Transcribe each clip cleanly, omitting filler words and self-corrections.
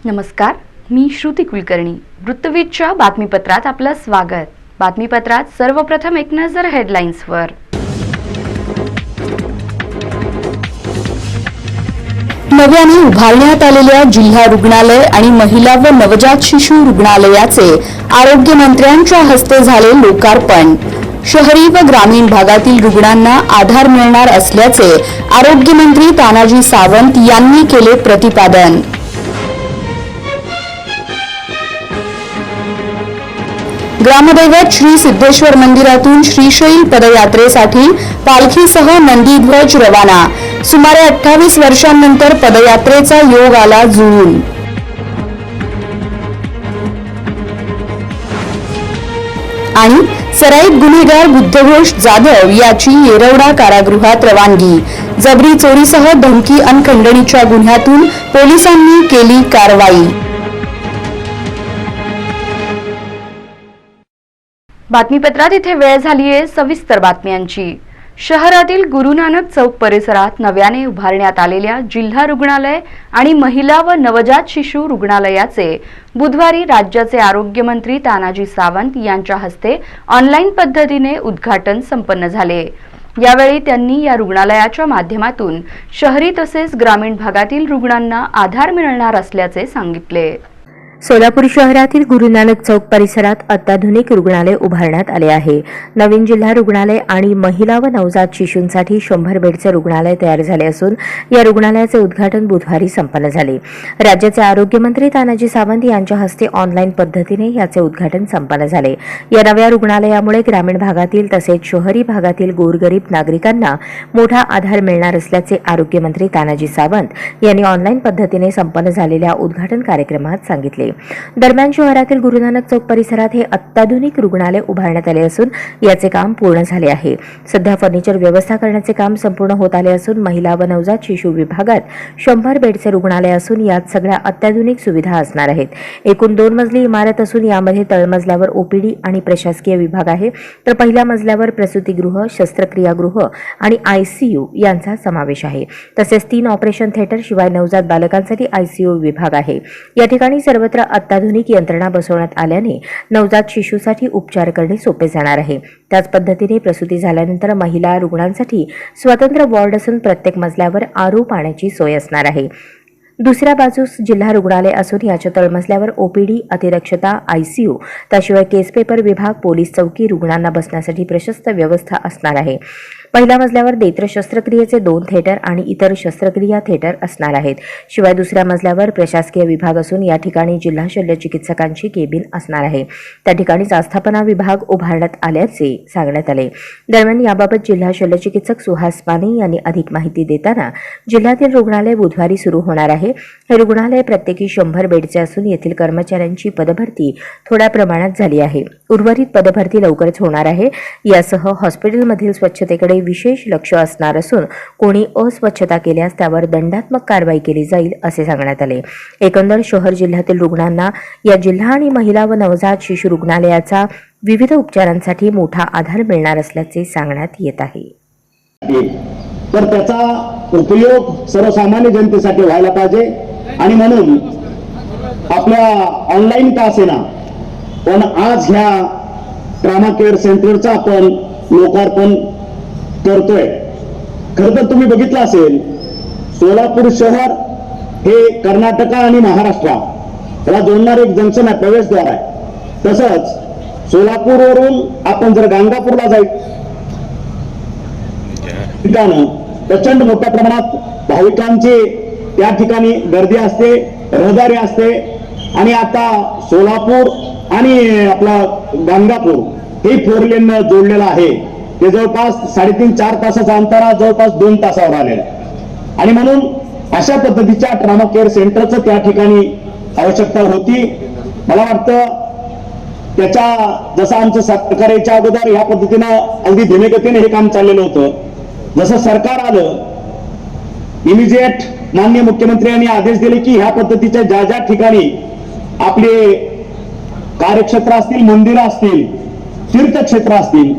नमस्कार, मी श्रुती कुलकर्णी. वृत्तवीरच्या बातमीपत्रात आपलं स्वागत. बातमीपत्रात सर्वप्रथम एक नजर हेडलाईन्सवर. नव्याने उभारण्यात आलेल्या जिल्हा रुग्णालय आणि महिला व नवजात शिशु रुग्णालयाचे आरोग्यमंत्र्यांच्या हस्ते झाले लोकार्पण. शहरी व ग्रामीण भागातील रुग्णांना आधार मिळणार असल्याचे आरोग्यमंत्री तानाजी सावंत यांनी केले प्रतिपादन. ग्रामदैवत श्री सिद्धेश्वर मंदिरातून श्रीशैल पदयात्रेसाठी पालखीसह नंदीध्वज रवाना. सुमारे 28 वर्षांनंतर पदयात्रेचा योग आला जुळून. आणि सराईत गुन्हेगार बुद्धघोष जाधव याची येरवडा कारागृहात रवानगी. जबरी चोरीसह धमकी अन खंडणीच्या गुन्ह्यातून पोलिसांनी केली कारवाई. बातमीपत्रात इथे वेळ झाली आहे सविस्तर बातम्यांची. शहरातील गुरु नानक चौक परिसरात नव्याने उभारण्यात आलेल्या जिल्हा रुग्णालय आणि महिला व नवजात शिशु रुग्णालयाचे बुधवारी राज्याचे आरोग्यमंत्री तानाजी सावंत यांच्या हस्ते ऑनलाईन पद्धतीने उद्घाटन संपन्न झाले. यावेळी त्यांनी या रुग्णालयाच्या माध्यमातून शहरी तसेच ग्रामीण भागातील रुग्णांना आधार मिळणार असल्याचे सांगितले. सोलापूर शहरातील गुरु नानक चौक परिसरात अत्याधुनिक रुग्णालय उभारण्यात आले आहे. नवीन जिल्हा रुग्णालय आणि महिला व नवजात शिशूंसाठी 100 बेडचे रुग्णालय तयार झाले असून या रुग्णालयाचे उद्घाटन बुधवारी संपन्न झाले. राज्याचे आरोग्यमंत्री तानाजी सावंत यांच्या हस्ते ऑनलाईन पद्धतीने याचे उद्घाटन संपन्न झाले. या नव्या रुग्णालयामुळे ग्रामीण भागातील तसेच शहरी भागातील गोरगरीब नागरिकांना मोठा आधार मिळणार असल्याचे आरोग्यमंत्री तानाजी सावंत यांनी ऑनलाईन पद्धतीने संपन्न झालेल्या उद्घाटन कार्यक्रमात सांगितले. दरम्यान शहरातील गुरु नानक चौक परिसरात हे अत्याधुनिक रुग्णालय उभारण्यात आले असून याचे काम पूर्ण झाले आहे. सध्या फर्निचर व्यवस्था करण्याचे काम संपूर्ण होत आले असून महिला व नवजात शिशु विभागात 100 बेडचे रुग्णालय असून यात सगळ्या अत्याधुनिक सुविधा असणार आहेत. एकूण 2 मजली इमारत असून यामध्ये तळमजल्यावर ओपीडी आणि प्रशासकीय विभाग आहे, तर पहिल्या मजल्यावर प्रसूतीगृह, शस्त्रक्रियागृह आणि आयसीयू यांचा समावेश आहे. तसेच 3 ऑपरेशन थिएटर शिवाय नवजात बालकांसाठी आयसीयू विभाग आहे. या ठिकाणी सर्वत्र अत्याधुनिक यंत्रणा बसवण्यात आल्याने नवजात शिशूसाठी उपचार करणे सोपे जाणार आहे. त्याच पद्धतीने प्रसूती झाल्यानंतर महिला रुग्णांसाठी स्वतंत्र वॉर्ड असून प्रत्येक मजल्यावर आरो पाण्याची सोय असणार आहे. दुसऱ्या बाजूस जिल्हा रुग्णालय असून याच्या तळमजल्यावर ओपीडी, अतिदक्षता, आयसीयू, त्याशिवाय केस पेपर विभाग, पोलीस चौकी, रुग्णांना बसण्यासाठी प्रशस्त व्यवस्था असणार आहे. पहिल्या मजल्यावर नेत्र शस्त्रक्रियेचे 2 थिएटर आणि इतर शस्त्रक्रिया थिएटर असणार आहेत. शिवाय दुसऱ्या मजल्यावर प्रशासकीय विभाग असून या ठिकाणी जिल्हा शल्य चिकित्सकांची केबिन असणार आहे. त्या ठिकाणी आस्थापना विभाग उभारण्यात आल्याचे सांगण्यात आले. दरम्यान याबाबत जिल्हा शल्य चिकित्सक सुहास माने यांनी अधिक माहिती देताना जिल्ह्यातील रुग्णालय बुधवारी सुरू होणार आहे. हे रुग्णालय प्रत्येकी 100 बेडचे असून येथील कर्मचाऱ्यांची पदभरती थोड्या प्रमाणात झाली आहे. उर्वरित पदभरती लवकरच होणार आहे. यासह हॉस्पिटलमधील स्वच्छतेकडे विशेष लक्ष असणार असून कोणी अस्वच्छता केल्यास त्यावर दंडात्मक कारवाई केली जाईल असे सांगण्यात आले. एकंदर शहर जिल्ह्यातील रुग्णांना या जिल्हा आणि महिला व नवजात शिशु रुग्णालयाचा विविध उपचारांसाठी मोठा आधार मिळणार असल्याचे सांगण्यात येत आहे. तर त्याचा उपयोग सर्वसामान्य जनतेसाठी व्हायला पाहिजे आणि म्हणून आपल्या ऑनलाईन का असेना पण आज ह्या ट्रॉमा केअर सेंटरचा आपण लोकार्पण करतोय. खरं तर तुम्ही बघितलं असेल सोलापूर शहर हे कर्नाटक आणि महाराष्ट्र याला जोडणारे एक जंक्शन आहे, प्रवेशद्वार आहे. तसंच सोलापूरवरून आपण जर गाणगापूरला जायचं ठिकाणं प्रचंड मोठ्या प्रमाणात भाविकांची त्या ठिकाणी गर्दी असते, रहदारी असते. आणि आता सोलापूर आणि आपला गाणगापूर हे 4 लेन जोडलेलं आहे. ते जवळपास 3.5-4 तासाचं अंतर जवळपास 2 तासावर आलेलं आहे. आणि म्हणून अशा पद्धतीच्या ट्रॉमा केअर सेंटरचं त्या ठिकाणी आवश्यकता होती. मला वाटतं त्याच्या जसं आमचं सरकारच्या अगोदर या पद्धतीनं अगदी धीमे गतीने हे काम चाललेलं होतं. जसं सरकार आलं इमिजिएट माननीय मुख्यमंत्र्यांनी आदेश दिले की ह्या पद्धतीच्या ज्या ज्या ठिकाणी आपले कार्यक्षेत्र असतील, मंदिरं असतील, तीर्थक्षेत्र असतील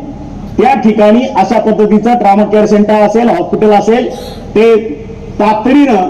त्या ठिकाणी अशा पद्धतीचं ट्रॉमा केअर सेंटर असेल, हॉस्पिटल असेल ते तातडीनं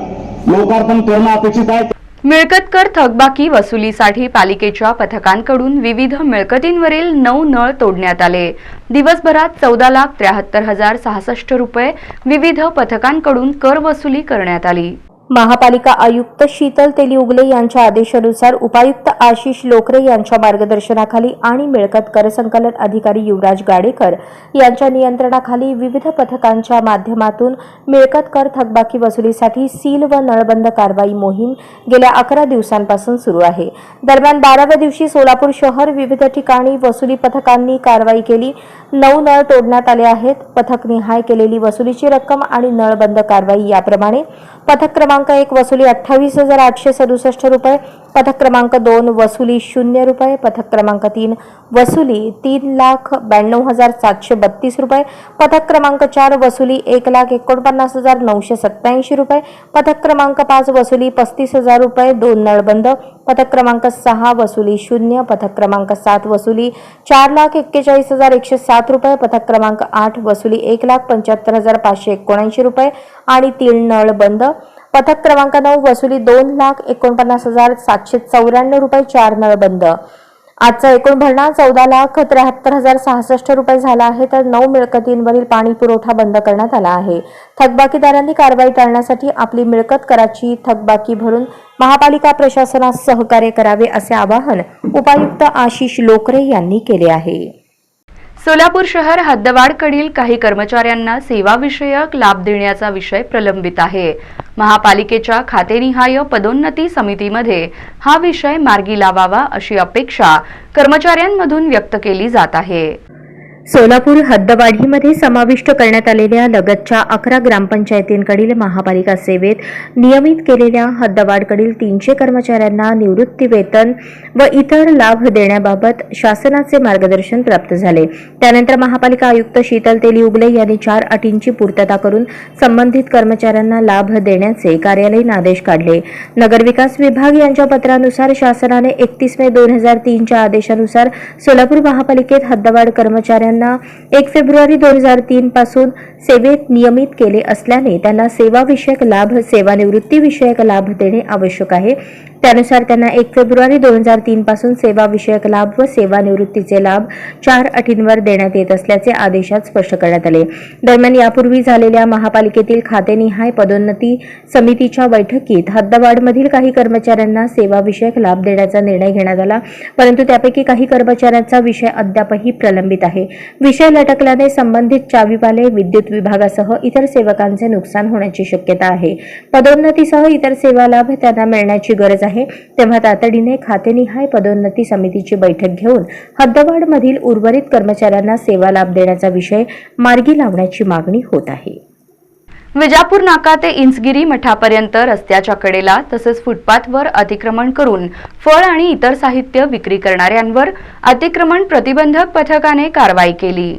लोकार्पण करणं अपेक्षित आहे. मिळकत कर थकबाकी वसुलीसाठी पालिकेच्या पथकांकडून विविध मिळकतींवरील 9 नळ तोडण्यात आले. दिवसभरात 14,73,066 रुपये विविध पथकांकडून कर वसुली करण्यात आली. महापालिका आयुक्त शीतल तेली उगले यांच्या आदेशानुसार उपायुक्त आशिष लोकरे यांच्या मार्गदर्शनाखाली आणि मिळकत कर संकलन अधिकारी युवराज गाडेकर यांच्या नियंत्रणाखाली विविध पथकांच्या माध्यमातून मिळकत कर थकबाकी वसुलीसाठी सील व नळबंद कारवाई मोहीम गेल्या 11 दिवसांपासून सुरू आहे. दरम्यान 12व्या दिवशी सोलापूर शहर विविध ठिकाणी वसुली पथकांनी कारवाई केली. 9 नळ तोडण्यात आले आहेत. पथकनिहाय केलेली वसुलीची रक्कम आणि नळबंद कारवाई याप्रमाणे: पथक क्रमांक 1 वसुली 28,867 रुपये, पथक क्रमांक 2 वसुली 0 रुपये, पथक क्रमांक 3 वसुली 3,92,732 रुपये, पथक क्रमांक 4 वसुली 1,49,987 रुपये, पथक क्रमांक 5 वसुली 35,000 रुपये, 2 नळबंद, पथक क्रमांक 6 वसुली 0, पथक क्रमांक 7 वसुली 4,41,107 रुपये, पथक क्रमांक 8 वसुली 1,75,579 रुपये आणि 3 नळबंद, पथक क्रमांक 9 वसुली 2,49,794 रुपये, 4 नळबंद. आजचा एकूण भरणा 14,73,066 रुपये झाला आहे. तर 9 मिळकतींवरील पाणी पुरवठा बंद करण्यात आला आहे. थकबाकीदारांनी कारवाई टाळण्यासाठी आपली मिळकत कराची थकबाकी भरून महापालिका प्रशासनास सहकार्य करावे असे आवाहन उपायुक्त आशिष लोकरे यांनी केले आहे. सोलापूर शहर हद्दवाढकडील काही कर्मचाऱ्यांना सेवाविषयक लाभ देण्याचा विषय प्रलंबित आहे. महापालिकेच्या खातेनिहाय पदोन्नती समितीमध्ये हा विषय मार्गी लावावा अशी अपेक्षा कर्मचाऱ्यांमधून व्यक्त केली जात आहे. सोलापूर हद्दवाढीमध्ये समाविष्ट करण्यात आलेल्या लगतच्या 11 ग्रामपंचायतींकडील महापालिका सेवेत नियमित केलेल्या हद्दवाढकडील 300 कर्मचाऱ्यांना निवृत्ती वेतन व इतर लाभ देण्याबाबत शासनाचे मार्गदर्शन प्राप्त झाले. त्यानंतर महापालिका आयुक्त शीतल तेली उगले यांनी 4 अटींची पूर्तता करून संबंधित कर्मचाऱ्यांना लाभ देण्याचे कार्यालयीन आदेश काढले. नगरविकास विभाग यांच्या पत्रानुसार शासनाने 31 मे 2003च्या आदेशानुसार सोलापूर महापालिकेत हद्दवाढ कर्मचाऱ्यांना 1 फेब्रुवारी 2003 पासून सेवेत नियमित केले असल्याने त्यांना सेवाविषयक लाभ, सेवानिवृत्तीविषयक लाभ देणे आवश्यक आहे. त्यानुसार त्यांना 1 फेब्रुवारी 2003 पासून सेवाविषयक लाभ व सेवानिवृत्तीचे लाभ 4 अटींवर देण्यात येत असल्याचे आदेशात स्पष्ट करण्यात आले. दरम्यान यापूर्वी झालेल्या महापालिकेतील खातेनिहाय पदोन्नती समितीच्या बैठकीत हद्दवाढमधील काही कर्मचाऱ्यांना सेवाविषयक लाभ देण्याचा निर्णय घेण्यात आला, परंतु त्यापैकी काही कर्मचाऱ्यांचा विषय अद्यापही प्रलंबित आहे. विषय लटकल्याने संबंधित चावीवाले, विद्युत विभागासह इतर सेवकांचे नुकसान होण्याची शक्यता आहे. पदोन्नतीसह इतर सेवा लाभ त्यांना मिळण्याची गरज आहे. तेव्हा तातडीने खातेनिहाय पदोन्नती समितीची बैठक घेऊन हद्दवाढमधील उर्वरित कर्मचाऱ्यांना सेवा लाभ देण्याचा विषय मार्गी लावण्याची मागणी होत आहे. विजापूर नाका ते इंचगिरी मठापर्यंत रस्त्याच्या कडेला तसेच फुटपाथवर अतिक्रमण करून फळ आणि इतर साहित्य विक्री करणाऱ्यांवर अतिक्रमण प्रतिबंधक पथकाने कारवाई केली.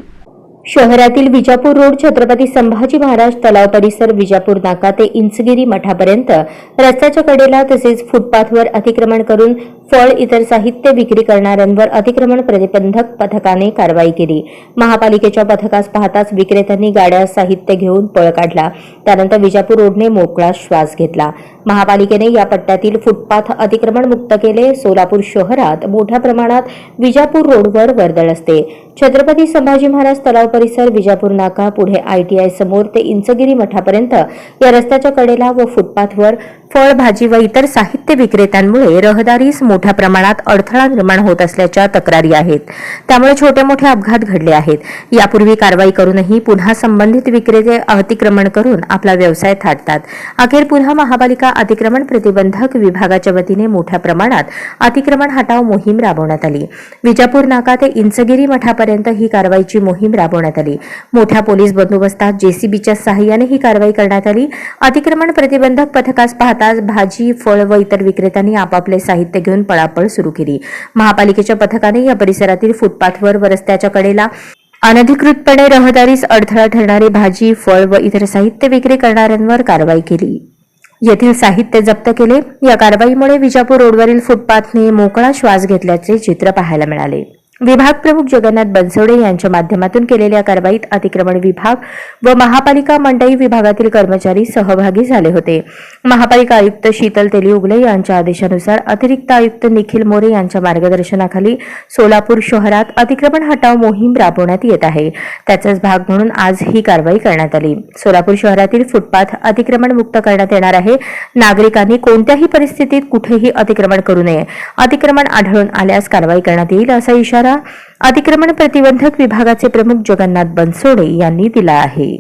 शहरातील विजापूर रोड, छत्रपती संभाजी महाराज तलाव परिसर, विजापूर नाका ते इंचगिरी मठापर्यंत रस्त्याच्या कडेला तसेच फुटपाथवर अतिक्रमण करून फळ, इतर साहित्य विक्री करणाऱ्यांवर अतिक्रमण प्रतिबंधक पथकाने कारवाई केली. महापालिकेच्या पथकास पाहताच विक्रेत्यांनी गाड्या, साहित्य घेऊन पळ काढला. त्यानंतर विजापूर रोडने मोकळा श्वास घेतला. महापालिकेने या पट्ट्यातील फुटपाथ अतिक्रमण मुक्त केले. सोलापूर शहरात मोठ्या प्रमाणात विजापूर रोडवर वर्दळ असते. छत्रपती संभाजी महाराज तलाव परिसर, विजापूर नाका, पुढे ITI समोर ते इंचगिरी मठापर्यंत या रस्त्याच्या कडेला व फुटपाथवर फळ, भाजी व इतर साहित्य विक्रेत्यांमुळे रहदारीस मोठ्या प्रमाणात अडथळा निर्माण होत असल्याच्या तक्रारी आहेत. त्यामुळे छोटे मोठे अपघात घडले आहेत. यापूर्वी कारवाई करूनही पुन्हा संबंधित विक्रेते अतिक्रमण करून आपला व्यवसाय थाटतात. अखेर पुन्हा महापालिका अतिक्रमण प्रतिबंधक विभागाच्या वतीने मोठ्या प्रमाणात अतिक्रमण हटाव मोहीम राबवण्यात आली. विजापूर नाका ते इंचगिरी मठापर्यंत ही कारवाईची मोहीम राबवण्यात आली. मोठ्या पोलीस बंदोबस्तात JCBच्या सहाय्याने ही कारवाई करण्यात आली. अतिक्रमण प्रतिबंधक पथकास पाहताच भाजी, फळ व इतर विक्रेत्यांनी आपापले साहित्य घेऊन पळापळ सुरू केली. महापालिकेच्या पथकाने या परिसरातील फुटपाथवर व रस्त्याच्या कडेला अनधिकृतपणे रहदारीस अडथळा ठरणारे भाजी, फळ व इतर साहित्य विक्री करणाऱ्यांवर कारवाई केली. येथील साहित्य जप्त केले. या कारवाईमुळे विजापूर रोडवरील फुटपाथने मोकळा श्वास घेतल्याचे चित्र पाहायला मिळाले. विभाग प्रमुख जगन्नाथ बनसोडे यांच्या माध्यमातून केलेल्या कारवाईत अतिक्रमण विभाग व महापालिका मंडई विभागातील कर्मचारी सहभागी झाले होते. महापालिका आयुक्त शीतल तेलिउगले यांच्या आदेशानुसार अतिरिक्त आयुक्त निखिल मोरे यांच्या मार्गदर्शनाखाली सोलापूर शहरात अतिक्रमण हटाव मोहीम राबवण्यात येत आहे. त्याचाच भाग म्हणून आज ही कारवाई करण्यात आली. सोलापूर शहरातील फुटपाथ अतिक्रमण मुक्त करण्यात येणार आहे. नागरिकांनी कोणत्याही परिस्थितीत कुठेही अतिक्रमण करू नये. अतिक्रमण आढळून आल्यास कारवाई करण्यात येईल असा इशारा अतिक्रमण प्रतिबंधक विभागाचे प्रमुख जगन्नाथ बनसोडे यांनी दिला आहे.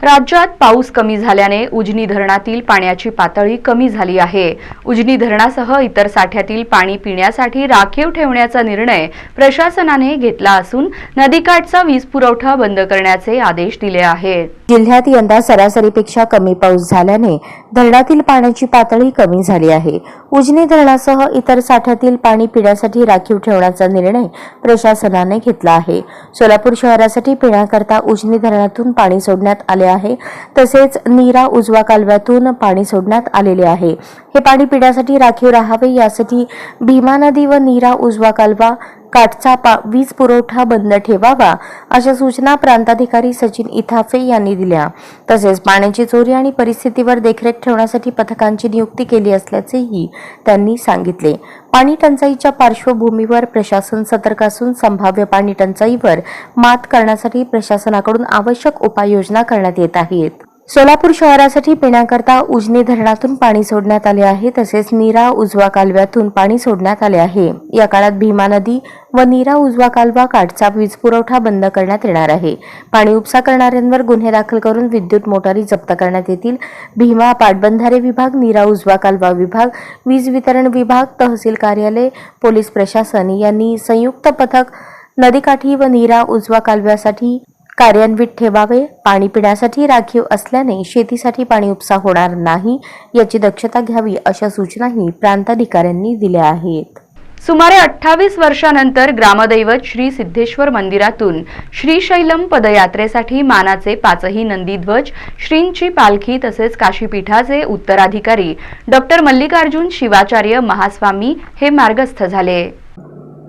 राज्यात पाऊस कमी झाल्याने उजनी धरणातील पाण्याची पातळी कमी झाली आहे. उजनी धरणासह इतर साठ्यातील पाणी पिण्यासाठी राखीव ठेवण्याचा निर्णय प्रशासनाने घेतला असून नदीकाठचा वीज पुरवठा बंद करण्याचे आदेश दिले आहेत. जिल्ह्यात यंदा सरासरीपेक्षा कमी पाऊस झाल्याने धरणातील पाण्याची पातळी कमी झाली आहे. उजनी धरणासह इतर साठ्यातील पाणी पिण्यासाठी राखीव ठेवण्याचा निर्णय प्रशासनाने घेतला आहे. सोलापूर शहरासाठी पिण्याकरता उजनी धरणातून पाणी सोडण्यात आले आहे. तसेच नीरा उजवा कालव्यातून पाणी सोडण्यात आलेले आहे. हे पाणी पिण्यासाठी राखीव राहावे यासाठी भीमा नदी व नीरा उजवा कालवा काठचा वीज पुरवठा बंद ठेवावा अशा सूचना प्रांताधिकारी सचिन इथाफे यांनी दिल्या. तसेच पाण्याची चोरी आणि परिस्थितीवर देखरेख ठेवण्यासाठी पथकांची नियुक्ती केली असल्याचेही त्यांनी सांगितले. पाणी टंचाईच्या पार्श्वभूमीवर प्रशासन सतर्क असून संभाव्य पाणी टंचाईवर मात करण्यासाठी प्रशासनाकडून आवश्यक उपाययोजना करण्यात येत आहेत. सोलापूर शहरासाठी पिण्याकरता उजनी धरणातून पाणी सोडण्यात आले आहे. तसेच नीरा उजवा कालव्यातून पाणी सोडण्यात आले आहे. या काळात भीमा नदी व नीरा उजवा कालवा काठचा वीज पुरवठा बंद करण्यात येणार आहे. पाणी उपसा करणाऱ्यांवर गुन्हे दाखल करून विद्युत मोटारी जप्त करण्यात येतील. भीमा पाटबंधारे विभाग, नीरा उजवा कालवा विभाग, वीज वितरण विभाग, तहसील कार्यालय, पोलीस प्रशासन यांनी संयुक्त पथक नदीकाठी व नीरा उजवा कालव्यासाठी कार्यान्वित ठेवावे. पाणी पिण्यासाठी राखीव असल्याने शेतीसाठी पाणी उपसा होणार नाही याची दक्षता घ्यावी अशा सूचनाही प्रांताधिकाऱ्यांनी दिल्या आहेत. सुमारे 28 वर्षानंतर ग्रामदैवत श्री सिद्धेश्वर मंदिरातून श्रीशैलम पदयात्रेसाठी मानाचे 5ही नंदीध्वज, श्रींची पालखी तसेच काशीपीठाचे उत्तराधिकारी डॉक्टर मल्लिकार्जुन शिवाचार्य महास्वामी हे मार्गस्थ झाले.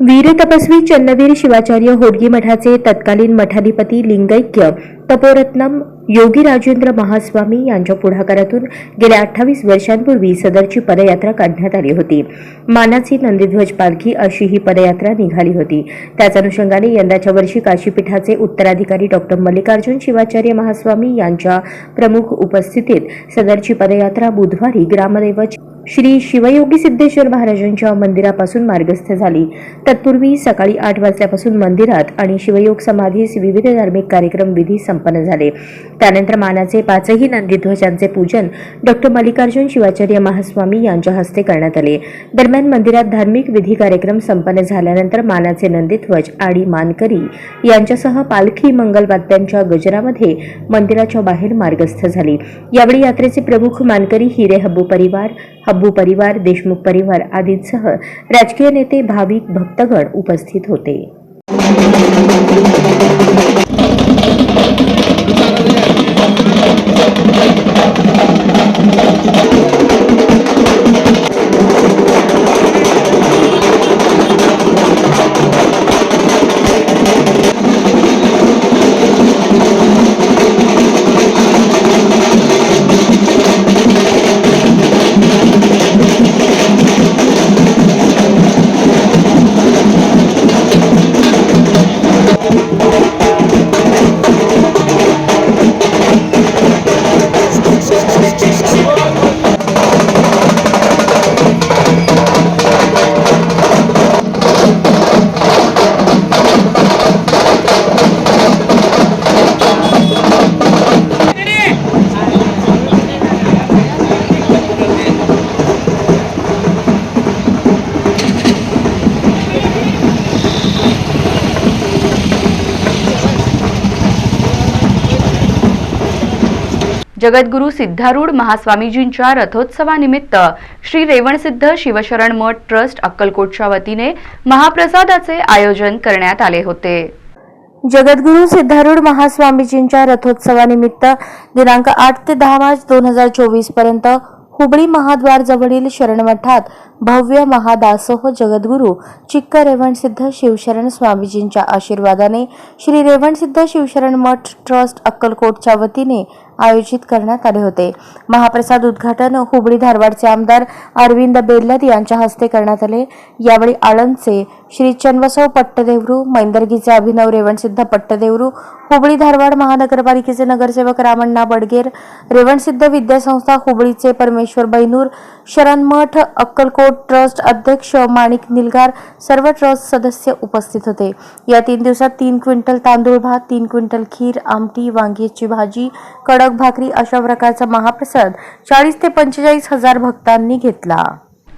वीर तपस्वी चन्नवीर शिवाचार्य होडगी मठाचे तत्कालीन मठाधिपती लिंगैक्य तपोरत्नम योगी राजेंद्र महास्वामी यांच्या पुढाकारातून गेल्या 28 वर्षांपूर्वी सदरची पदयात्रा काढण्यात आली होती. मानाची नंदीध्वज पालखी अशी ही पदयात्रा निघाली होती. त्याच अनुषंगाने यंदाच्या वर्षी काशीपीठाचे उत्तराधिकारी डॉक्टर मल्लिकार्जुन शिवाचार्य महास्वामी यांच्या प्रमुख उपस्थितीत सदरची पदयात्रा बुधवारी ग्रामदैवत श्री शिवयोगी सिद्धेश्वर महाराजांच्या मंदिरापासून मार्गस्थ झाली. तत्पूर्वी सकाळी 8 वाजल्यापासून मंदिरात आणि शिवयोग समाधीस विविध धार्मिक कार्यक्रम विधी संपन्न झाले. त्यानंतर मानाचे 5ही नंदीध्वजांचे पूजन डॉक्टर मल्लिकार्जुन शिवाचार्य महास्वामी यांच्या हस्ते करण्यात आले. दरम्यान मंदिरात धार्मिक विधी कार्यक्रम संपन्न झाल्यानंतर मानाचे नंदीध्वज आणि मानकरी यांच्यासह पालखी मंगलवाद्यांच्या गजरामध्ये मंदिराच्या बाहेर मार्गस्थ झाली. यावेळी यात्रेचे प्रमुख मानकरी हिरे हब्बू परिवार, देशमुख परिवार आदींसह राजकीय नेते, भाविक, भक्तगण उपस्थित होते. जगद्गुरू सिद्धारूढ महास्वामीजींच्या रथोत्सवानिमित्त श्री रेवणसिद्ध शिवशरण मठ ट्रस्ट अक्कलकोटच्या वतीने महाप्रसादाचे आयोजन करण्यात आले होते. जगद्गुरू सिद्धारूढ महास्वामीजींच्या रथोत्सवानिमित्त दिनांक 8 ते 10 मार्च 2024 पर्यंत हुबळी महाद्वारजवळील शरणमठात भव्य महादासोह जगद्गुरू चिक्क रेवणसिद्ध शिवशरण स्वामीजींच्या आशीर्वादाने श्री रेवणसिद्ध शिवशरण मठ ट्रस्ट अक्कलकोटच्या वतीने आयोजित करण्यात आले होते. महाप्रसाद उद्घाटन हुबळी धारवाडचे आमदार अरविंद बेल्लद यांच्या हस्ते करण्यात आले. यावेळी आळंदचे श्री चन्नबसव पट्टदेवरू, मैंदर्गीचे अभिनव रेवणसिद्ध पट्टदेवरू, हुबळी धारवाड महानगरपालिकेचे नगरसेवक रामण्णा बडगेर, रेवणसिद्ध विद्यासंस्था हुबळीचे परमेश्वर बैनूर, शरणमठ अक्कलकोट ट्रस्ट अध्यक्ष माणिक निलगार, सर्व ट्रस्ट सदस्य उपस्थित होते. या 3 दिवसात 3 क्विंटल तांदूळ भात, 3 क्विंटल खीर, आमटी, वांग्याची भाजी, कडक भाकरी अशा प्रकारचा महाप्रसाद 40 ते 45 हजार भक्तांनी घेतला.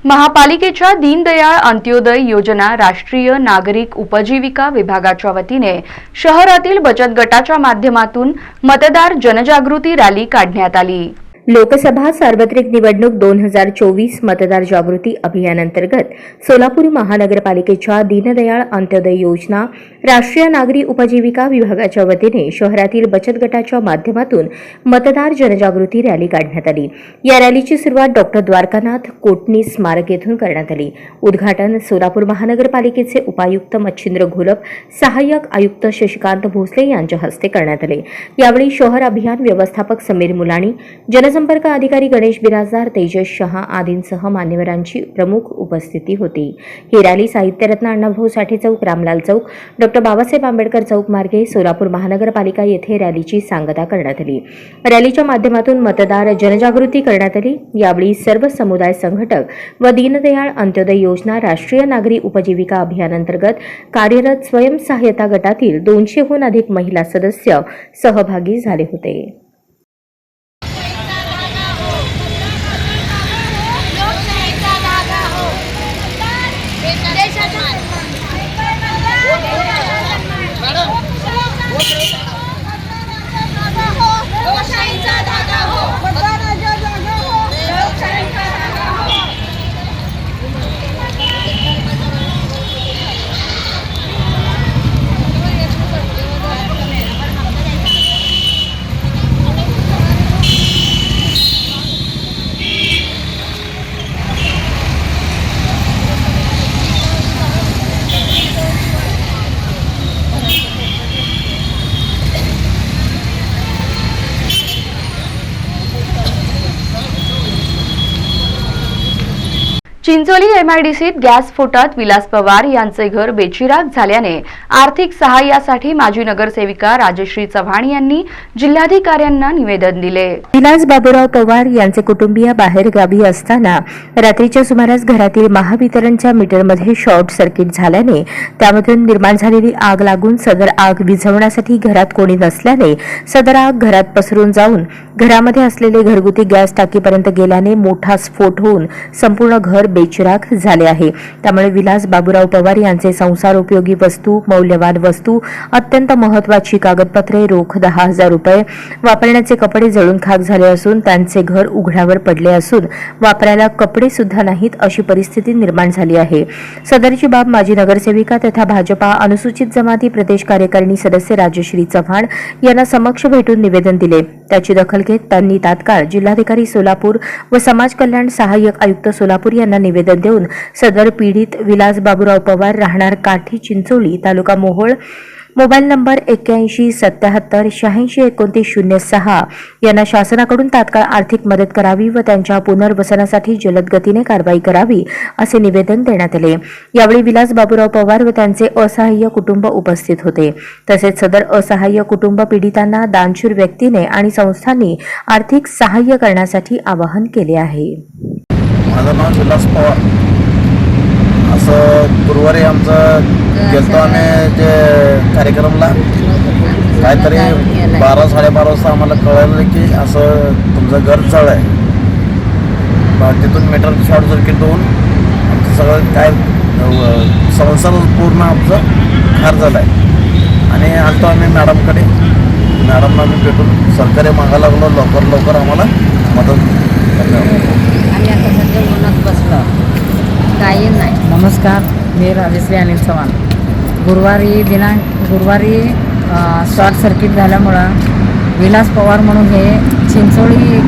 महापालिकेच्या दीनदयाळ अंत्योदय योजना राष्ट्रीय नागरिक उपजीविका विभागाच्या वतीने शहरातील बचत गटाच्या माध्यमातून मतदार जनजागृती रॅली काढण्यात आली. लोकसभा सार्वत्रिक निवडणूक 2024 मतदार जागृती अभियानांतर्गत सोलापूर महानगरपालिकेच्या दीनदयाळ अंत्योदय योजना राष्ट्रीय नागरी उपजीविका विभागाच्या वतीने शहरातील बचत गटाच्या माध्यमातून मतदार जनजागृती रॅली काढण्यात आली. या रॅलीची सुरुवात डॉ. द्वारकानाथ कोटणी स्मारक येथून करण्यात आली. उद्घाटन सोलापूर महानगरपालिकेचे उपायुक्त मच्छिंद्र घोलप, सहाय्यक आयुक्त शशिकांत भोसले यांच्या हस्ते करण्यात आले. यावेळी शहर अभियान व्यवस्थापक समीर मुलाणी, जनसंपर्क अधिकारी गणेश बिराजदार, तेजस शहा आदींसह मान्यवरांची प्रमुख उपस्थिती होती. ही रॅली साहित्यरत्न अण्णाभाऊ साठे चौक, रामलाल चौक, डॉ. बाबासाहेब आंबेडकर चौक मार्गे सोलापूर महानगरपालिका येथे रॅलीची सांगता करण्यात आली. रॅलीच्या माध्यमातून मतदार जनजागृती करण्यात आली. यावेळी सर्व समुदाय संघटक व दीनदयाळ अंत्योदय योजना राष्ट्रीय नागरी उपजीविका अभियानांतर्गत कार्यरत स्वयंसहाय्यता गटातील 200हून अधिक महिला सदस्य सहभागी झाले होते. चिंचोली एमआयडीसीत गॅस स्फोटात विलास पवार यांचे घर बेचिराख झाल्याने आर्थिक सहाय्यासाठी माजी नगरसेविका राजश्री चव्हाण यांनी जिल्हाधिकाऱ्यांना निवेदन दिले. विलास बाबूराव पवार यांचे कुटुंबीय बाहेर गावी असताना रात्रीच्या सुमारास घरातील महावितरणच्या मीटरमध्ये शॉर्ट सर्किट झाल्याने त्यामधून निर्माण झालेली आग लागून सदर आग विझवण्यासाठी घरात कोणी नसल्याने सदर आग घरात पसरून जाऊन घरामध्ये असलेले घरगुती गॅस टाकीपर्यंत गेल्याने मोठा स्फोट होऊन संपूर्ण घर बेचिराख झाले आहे. त्यामुळे विलास बाबूराव पवार यांचे संसारोपयोगी वस्तू, मौल्यवान वस्तू, अत्यंत महत्वाची कागदपत्रे, रोख 10,000 रुपये, वापरण्याचे कपडे जळून खाक झाले असून त्यांचे घर उघड्यावर पडले असून वापरायला कपडे सुद्धा नाहीत अशी परिस्थिती निर्माण झाली आहे. सदरची बाब माजी नगरसेविका तथा भाजपा अनुसूचित जमाती प्रदेश कार्यकारिणी सदस्य राजश्री चव्हाण यांना समक्ष भेटून निवेदन दिले. त्याची दखल घेत त्यांनी तात्काळ जिल्हाधिकारी सोलापूर व समाज कल्याण सहाय्यक आयुक्त सोलापूर यांना निवेदन देऊन सदर पीडित विलास बाबूराव पवार राहणार काठी चिंचोली तालुका मोहोळ मोबाईल नंबर 8177862906 यांना शासनाकडून तात्काळ आर्थिक मदत करावी व त्यांच्या पुनर्वसनासाठी जलद गतीने कारवाई करावी असे निवेदन देण्यात आले. यावेळी विलास बाबूराव पवार व त्यांचे असहाय्य कुटुंब उपस्थित होते. तसेच सदर असहाय्य कुटुंब पीडितांना दानशूर व्यक्तीने आणि संस्थांनी आर्थिक सहाय्य करण्यासाठी आवाहन केले आहे. माझं नाव विलास पवार. असं गुरुवारी आमचं गेलतो आम्ही ते कार्यक्रमला, काहीतरी 12-12:30 वाजता आम्हाला कळलं की असं तुमचं घर जळ आहे. तिथून मीटर शॉर्ट सर्किट होऊन आमचं सगळं काय संसार पूर्ण आमचं खार झालं आहे. आणि आलतो आम्ही मॅडमकडे, मॅडमला आम्ही भेटून सरकारी मागायला लागलो लवकर आम्हाला मदत करण्यावर. आम्ही आता सध्या उन्हात बसलो, काही नाही. नमस्कार, मी राजश्री अनिल चव्हाण. गुरुवारी शॉर्ट सर्किट झाल्यामुळं विलास पवार म्हणून हे चिंचोळी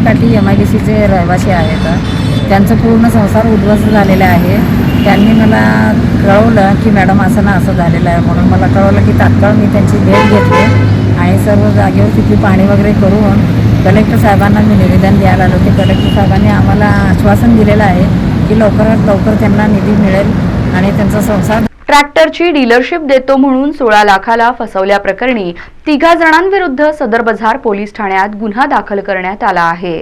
काठी MIDCचे रहिवासी आहेत. त्यांचं पूर्ण संसार उद्ध्वस्त झालेला आहे. त्यांनी मला कळवलं की मॅडम असं ना असं झालेलं आहे, म्हणून मला कळवलं की तात्काळ मी त्यांची भेट घेतली आणि सर्व जागेवर तिथली पाहणी वगैरे करून कलेक्टर साहेबांना मी निवेदन द्यायला आलो. ते कलेक्टर साहेबांनी आम्हाला आश्वासन दिलेलं आहे की लवकरात लवकर त्यांना निधी मिळेल आणि त्यांचा संसार. ट्रॅक्टरची डीलरशिप देतो म्हणून 16 लाखाला फसवल्याप्रकरणी 3 जणांविरुद्ध सदर बझार पोलीस ठाण्यात गुन्हा दाखल करण्यात आला आहे.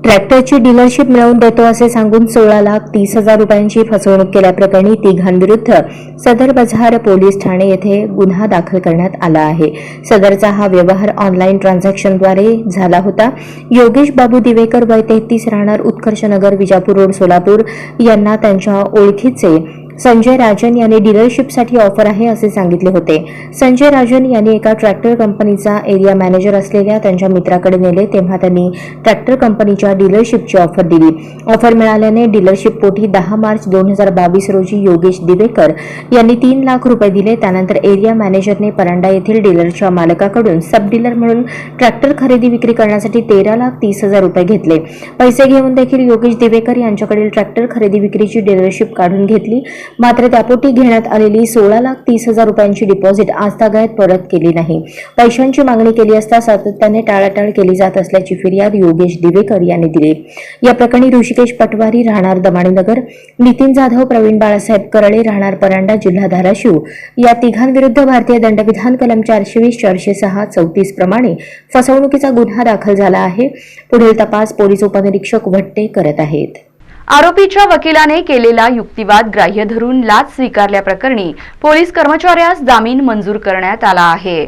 ट्रॅक्टरची डीलरशिप मिळवून देतो असे सांगून 16,30,000 रुपयांची फसवणूक केल्याप्रकरणी 3 सदर बझार पोलीस ठाणे येथे गुन्हा दाखल करण्यात आला आहे. सदरचा हा व्यवहार ऑनलाईन ट्रान्झॅक्शनद्वारे झाला होता. योगेश बाबू दिवेकर वय 33 राहणार उत्कर्षनगर विजापूर रोड सोलापूर यांना त्यांच्या ओळखीचे संजय राजन यांनी डीलरशिपसाठी ऑफर आहे असे सांगितले होते. संजय राजन यांनी एका ट्रॅक्टर कंपनीचा एरिया मॅनेजर असलेल्या त्यांच्या मित्राकडे नेले, तेव्हा त्यांनी ट्रॅक्टर कंपनीच्या डीलरशिपची ऑफर दिली. ऑफर मिळाल्याने डीलरशिप पोटी 10 मार्च 2022 रोजी योगेश दिवेकर यांनी 3 लाख रुपये दिले. त्यानंतर एरिया मॅनेजरने परांडा येथील डीलरच्या मालकाकडून सब डीलर म्हणून ट्रॅक्टर खरेदी विक्री करण्यासाठी 13,30,000 रुपये घेतले. पैसे घेऊन देखील योगेश दिवेकर यांच्याकडील ट्रॅक्टर खरेदी विक्रीची डीलरशिप काढून घेतली. मात्र त्यापोटी घेण्यात आलेली 16,30,000 रुपयांची डिपॉझिट आजतागायत परत केली नाही. पैशांची मागणी केली असता सातत्याने टाळाटाळ केली जात असल्याची फिर्याद योगेश दिवेकर यांनी दिली. या प्रकरणी ऋषिकेश पटवारी राहणार दमाणीनगर, नितीन जाधव, प्रवीण बाळासाहेब करळे राहणार परांडा जिल्हा धाराशिव या तिघांविरुद्ध भारतीय दंडविधान कलम 420, 406, 34 प्रमाणे फसवणुकीचा गुन्हा दाखल झाला आहे. पुढील तपास पोलीस उपनिरीक्षक भट्टे करत आहेत. आरोपीच्या वकिलाने केलेला युक्तिवाद ग्राह्य धरून लाच स्वीकारल्याप्रकरणी पोलीस कर्मचाऱ्यास जामीन मंजूर करण्यात आला आहे.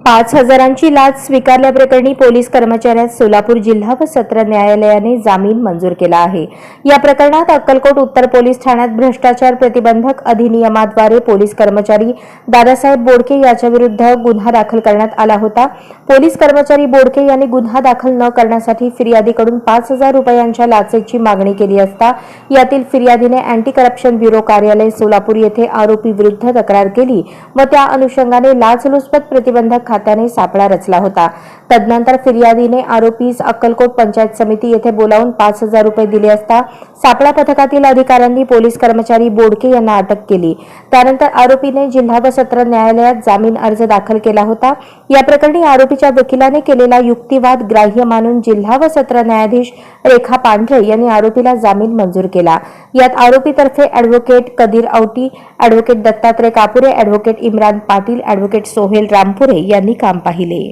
5,000ची लाच स्वीकारल्याप्रकरणी पोलीस कर्मचाऱ्यास सोलापूर जिल्हा व सत्र न्यायालयाने जामीन मंजूर केला आहे. या प्रकरणात अक्कलकोट उत्तर पोलीस ठाण्यात भ्रष्टाचार प्रतिबंधक अधिनियमाद्वारे पोलीस कर्मचारी दादासाहेब बोडके याच्याविरुद्ध गुन्हा दाखल करण्यात आला होता. पोलीस कर्मचारी बोडके यांनी गुन्हा दाखल न करण्यासाठी फिर्यादीकडून 5,000 रुपयांच्या लाचेची मागणी केली असता यातील फिर्यादीने अँटी करप्शन ब्युरो कार्यालय सोलापूर येथे आरोपी विरुद्ध तक्रार केली व त्या अनुषंगाने लाचलुचपत प्रतिबंधक खात्याने सापळा रचला होता. तदनंतर फिर्यादीने आरोपीस अक्कलकोट पंचायत समिती येथे बोलावून 5,000 रुपये दिले असता सापळा पथकातील अधिकाऱ्यांनी पोलीस कर्मचारी बोडके यांना अटक केली. त्यानंतर आरोपीने जिल्हा व सत्र न्यायालयात जामीन अर्ज दाखल केला होता. या प्रकरणी आरोपीच्या वकिलाने केलेला युक्तिवाद ग्राह्य मानून जिल्हा व सत्र न्यायाधीश रेखा पांढरे यांनी आरोपीला जामीन मंजूर केला. यात आरोपीतर्फे advocate Kadir Auti, advocate Dattatray Kapure, advocate Imran Patil, advocate Sohel Rampure यांनी काम पाहिले.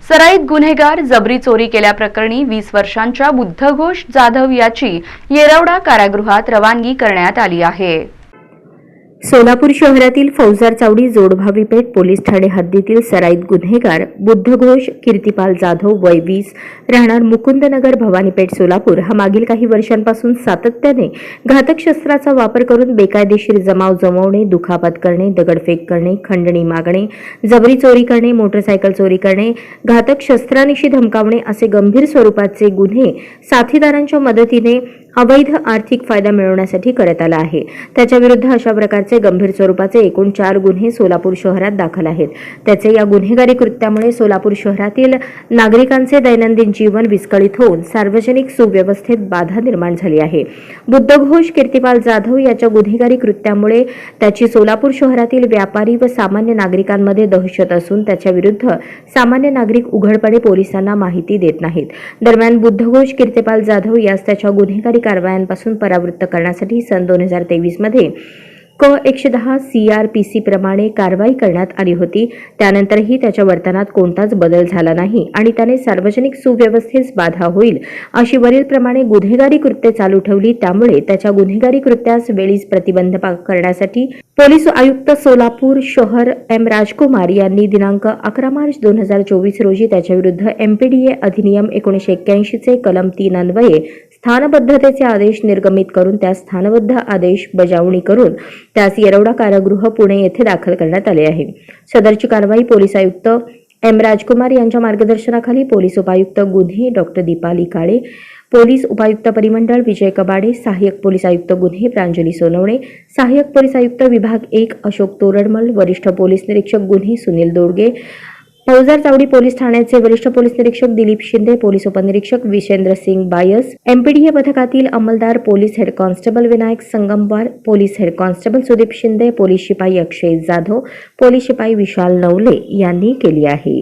सराईत गुन्हेगार जबरी चोरी केल्याप्रकरणी 20 वर्षांच्या बुद्धघोष जाधव याची येरवडा कारागृहात रवानगी करण्यात आली आहे. सोलापूर शहरातील फौजदार चावडी जोडभावी पेठ पोलीस ठाणे हद्दीतील सराईत गुन्हेगार बुद्धघोष कीर्तिपाल जाधव वय 20 राहणार मुकुंदनगर भवानीपेठ सोलापूर हा मागील काही वर्षांपासून सातत्याने घातक शस्त्राचा वापर करून बेकायदेशीर जमाव जमवणे, दुखापत करणे, दगडफेक करणे, खंडणी मागणे, जबरी चोरी करणे, मोटरसायकल चोरी करणे, घातक शस्त्रानिशी धमकावणे असे गंभीर स्वरूपाचे गुन्हे साथीदारांच्या मदतीने अवैध आर्थिक फायदा मिळवण्यासाठी करत आला आहे. त्याच्याविरुद्ध अशा प्रकारचे गंभीर स्वरूपाचे एकूण 4 गुन्हे सोलापूर शहरात दाखल आहेत. त्याचे या गुन्हेगारी कृत्यामुळे सोलापूर शहरातील नागरिकांचे दैनंदिन जीवन विस्कळीत होऊन सार्वजनिक सुव्यवस्थेत बाधा निर्माण झाली आहे. बुद्धघोष कीर्तिपाल जाधव याच्या गुन्हेगारी कृत्यामुळे त्याची सोलापूर शहरातील व्यापारी व सामान्य नागरिकांमध्ये दहशत असून त्याच्याविरुद्ध सामान्य नागरिक उघडपणे पोलिसांना माहिती देत नाहीत. दरम्यान बुद्धघोष कीर्तिपाल जाधव यास त्याच्या गुन्हेगारी कारवायांपासून परावृत्त करण्यासाठी सन 2023 मध्ये क 110 CRPC प्रमाणे कारवाई करण्यात आली होती. त्यानंतरही त्याच्या वर्तनात कोणताच बदल झाला नाही आणि त्याने सार्वजनिक सुव्यवस्थेस बाधा होईल अशी वरीलप्रमाणे गुन्हेगारी कृत्ये चालू ठेवली. त्यामुळे त्याच्या गुन्हेगारी कृत्यास वेळीच प्रतिबंध करण्यासाठी पोलीस आयुक्त सोलापूर शहर M. राजकुमार यांनी दिनांक 11 मार्च 2024 रोजी त्याच्याविरुद्ध MPDA अधिनियम 1981 चे कलम 3 अन्वये स्थानबद्धतेचे आदेश निर्गमित करून त्या स्थानबद्ध आदेश बजावणी करून त्यास येरवडा कारागृह पुणे येथे दाखल करण्यात आले आहे. सदरची कारवाई पोलीस आयुक्त M. राजकुमार यांच्या मार्गदर्शनाखाली पोलीस उपायुक्त गुन्हे डॉ. दीपाली काळे, पोलीस उपायुक्त परिमंडळ विजय कबाडे, सहाय्यक पोलीस आयुक्त गुन्हे प्रांजली सोनवणे, सहाय्यक पोलीस आयुक्त विभाग 1 अशोक तोरडमल, वरिष्ठ पोलीस निरीक्षक गुन्हे सुनील दोडगे, फौजदार चावडी पोलीस ठाण्याचे वरिष्ठ पोलीस निरीक्षक दिलीप शिंदे, पोलीस उपनिरीक्षक विशेंद्र सिंग बायस, एमपीडीए पथकातील अंमलदार police head constable Vinayak Sangamwar, police head constable Sudeep Shinde, police शिपाई अक्षय जाधव, पोलीस शिपाई विशाल नवले यांनी केली आहे.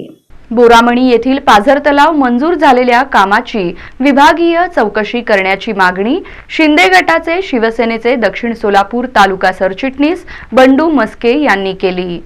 बोरामणी येथील पाझर तलाव मंजूर झालेल्या कामाची विभागीय चौकशी करण्याची मागणी शिंदे गटाचे शिवसेनेचे दक्षिण सोलापूर तालुका सरचिटणीस बंडू मस्के यांनी केली.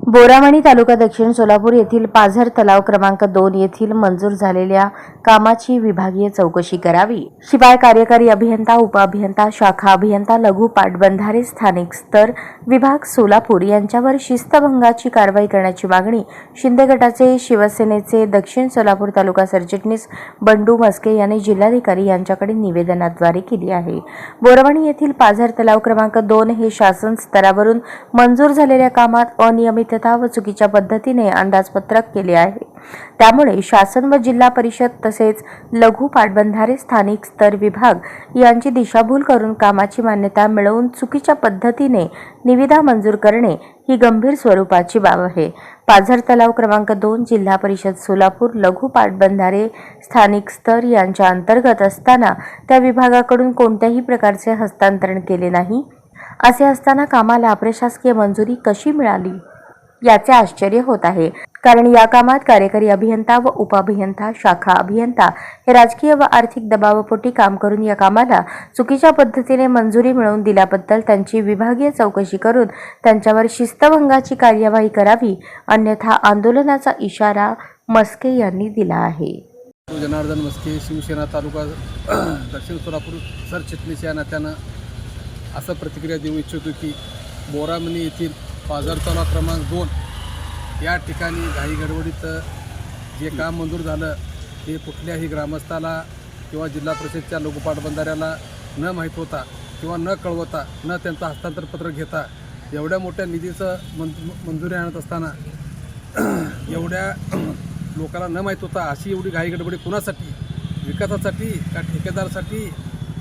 बोरामणी तालुका दक्षिण सोलापूर येथील पाझर तलाव क्रमांक 2 येथील मंजूर झालेल्या कामाची विभागीय चौकशी करावी. शिवाय कार्यकारी अभियंता, उपअभियंता, शाखा अभियंता, लघु पाटबंधारे स्थानिक स्तर विभाग सोलापूर यांच्यावर शिस्तभंगाची कारवाई करण्याची मागणी शिंदे गटाचे शिवसेनेचे दक्षिण सोलापूर तालुका सरचिटणीस बंडू मस्के यांनी जिल्हाधिकारी यांच्याकडे निवेदनाद्वारे केली आहे. बोरामणी येथील पाझर तलाव क्रमांक 2 हे शासन स्तरावरून मंजूर झालेल्या कामात अनियमितता व चुकीच्या पद्धतीने अंदाजपत्रक केले आहे. त्यामुळे शासन व जिल्हा परिषद तसेच लघु पाटबंधारे स्थानिक स्तर विभाग यांची दिशाभूल करून कामाची मान्यता मिळवून चुकीच्या पद्धतीने निविदा मंजूर करणे ही गंभीर स्वरूपाची बाब आहे. पाझर तलाव क्रमांक 2 जिल्हा परिषद सोलापूर लघु पाटबंधारे स्थानिक स्तर यांच्या अंतर्गत असताना त्या विभागाकडून कोणत्याही प्रकारचे हस्तांतरण केले नाही. असे असताना कामाला अप्रशासकीय मंजुरी कशी मिळाली याचे आश्चर्य होत आहे. कारण या कामात कार्यकारी अभियंता व उपअभियंता, शाखा अभियंता हे राजकीय व आर्थिक दबावापोटी काम करून या कामाला चुकीच्या पद्धतीने मंजुरी मिळवून दिल्याबद्दल त्यांची विभागीय चौकशी करून त्यांच्यावर शिस्तभंगाची कार्यवाही करावी, अन्यथा आंदोलनाचा इशारा मस्के यांनी दिला आहे. जनार्दन मस्के, शिवसेना तालुका दक्षिण सोलापूर सरचिटणीस या नात्यानं असं प्रतिक्रिया देऊ इच्छितो की बोरामणी येथील पाझर तलाव क्रमांक 2 या ठिकाणी घाई गडबडीत जे काम मंजूर झालं ते कुठल्याही ग्रामस्थाला किंवा जिल्हा परिषदच्या लघु पाटबंधाऱ्याला न माहीत होता किंवा न कळवता, न त्यांचं हस्तांतरपत्र घेता एवढ्या मोठ्या निधीचं मंजुरी आणत असताना एवढ्या लोकांना न माहीत होता अशी एवढी घाई गडबडी कुणासाठी, विकासासाठी का ठेकेदारासाठी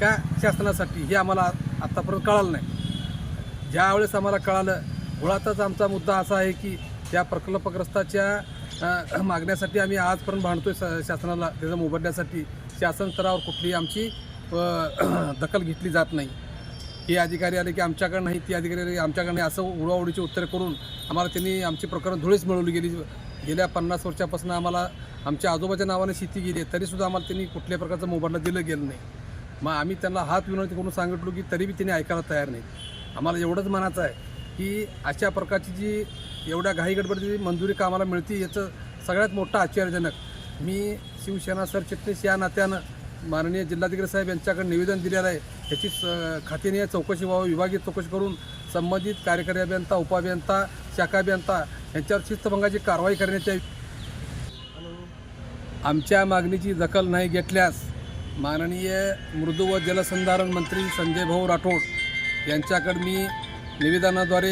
का शासनासाठी हे आम्हाला आत्तापर्यंत कळालं नाही. ज्यावेळेस आम्हाला कळालं, मुळातच आमचा मुद्दा असा आहे की त्या प्रकल्पग्रस्ताच्या मागण्यासाठी आम्ही आजपर्यंत भांडतोय शासनाला त्याचं मोबदल्यासाठी. शासन स्तरावर कुठलीही आमची दखल घेतली जात नाही. हे अधिकारी आले की आमच्याकडे नाही, ती अधिकारी आले की आमच्याकडे नाही, असं उडवाउडीची उत्तरे करून आम्हाला त्यांनी आमची प्रकरण धुळीच मिळवली गेली. गेल्या 50 वर्षापासून आम्हाला आमच्या आजोबाच्या नावाने शेती गेली तरीसुद्धा आम्हाला त्यांनी कुठल्याही प्रकारचा मोबदला दिलं गेलं नाही. मग आम्ही त्यांना हात विनंती करून सांगितलो की तरी बी त्यांनी ऐकायला तयार नाही. आम्हाला एवढंच म्हणायचं आहे की अशा प्रकारची जी एवढ्या घाई गडबडीची मंजुरी कामाला मिळते याचं सगळ्यात मोठं आश्चर्यजनक. मी शिवसेना सरचिटणीस या नात्यानं माननीय जिल्हाधिकारी साहेब यांच्याकडे निवेदन दिलेलं आहे. याची खात्याने चौकशी व्हावी, विभागीय चौकशी करून संबंधित कार्यकारी अभियंता, उपअभियंता, शाखा अभियंता यांच्यावर शिस्तभंगाची कारवाई करण्याची आहे. आमच्या मागणीची दखल नाही घेतल्यास माननीय मृदू व जलसंधारण मंत्री संजय भाऊ राठोड यांच्याकडे मी निवेदनाद्वारे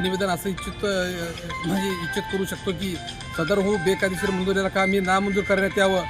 निवेदन असं इच्छित करू शकतो की सदर बेकायदेशीर मंजुरीला काम मी नामंजूर करण्यात यावं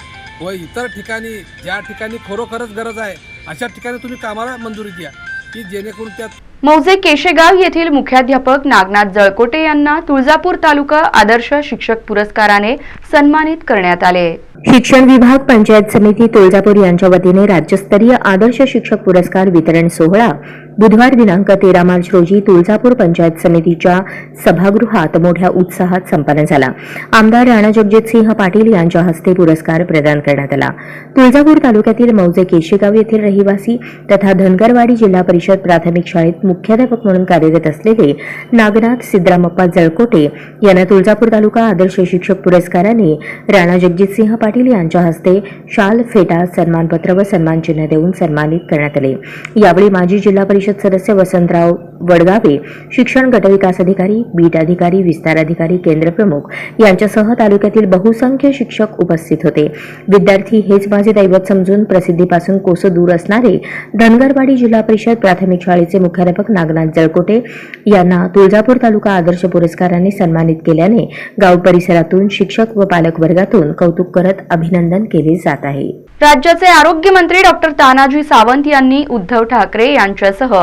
व इतर ठिकाणी ज्या ठिकाणी खरोखरच गरज आहे अशा ठिकाणी तुम्ही कामाला मंजुरी द्या की जेणेकरून त्यात. मौजे केशेगाव येथील मुख्याध्यापक नागनाथ जळकोटे यांना तुळजापूर तालुका आदर्श शिक्षक पुरस्काराने सन्मानित करण्यात आले. शिक्षण विभाग पंचायत समिती तुळजापूर यांच्या वतीने राज्यस्तरीय आदर्श शिक्षक पुरस्कार वितरण सोहळा बुधवार दिनांक 13 मार्च रोजी तुळजापूर पंचायत समितीच्या सभागृहात मोठ्या उत्साहात संपन्न झाला. आमदार राणा जगजितसिंह पाटील यांच्या हस्ते पुरस्कार प्रदान करण्यात आला. तुळजापूर तालुक्यातील मौजे केशेगाव येथील रहिवासी तथा धनगरवाडी जिल्हा परिषद प्राथमिक शाळेत मुख्याध्यापक म्हणून कार्यरत असलेले नागनाथ सिद्धरामप्पा जळकोटे यांना तुळजापूर तालुका आदर्श शिक्षक पुरस्काराने राणा जगजितसिंह पाटील यांच्या हस्ते शाल, फेटा, सन्मानपत्र व सन्मानचिन्ह देऊन सन्मानित करण्यात आले. यावेळी माजी जिल्हा परिषद सदस्य वसंतराव वडगावे, शिक्षण गटविकास अधिकारी, बीट अधिकारी, विस्तार अधिकारी, केंद्र प्रमुख यांच्यासह तालुक्यातील बहुसंख्य शिक्षक उपस्थित होते. विद्यार्थी हेच माझे दैवत समजून प्रसिद्धीपासून कोसो दूर असणारे धनगरवाडी जिल्हा परिषद प्राथमिक शाळेचे मुख्याध्यापक नागनाथ जळकोटे यांना तुळजापूर तालुका आदर्श पुरस्काराने सन्मानित केल्याने गाव परिसरातून शिक्षक व पालक वर्गातून कौतुक करत अभिनंदन केले जात आहे. राज्याचे आरोग्य मंत्री डॉक्टर तानाजी सावंत यांनी उद्धव ठाकरे यांच्यासह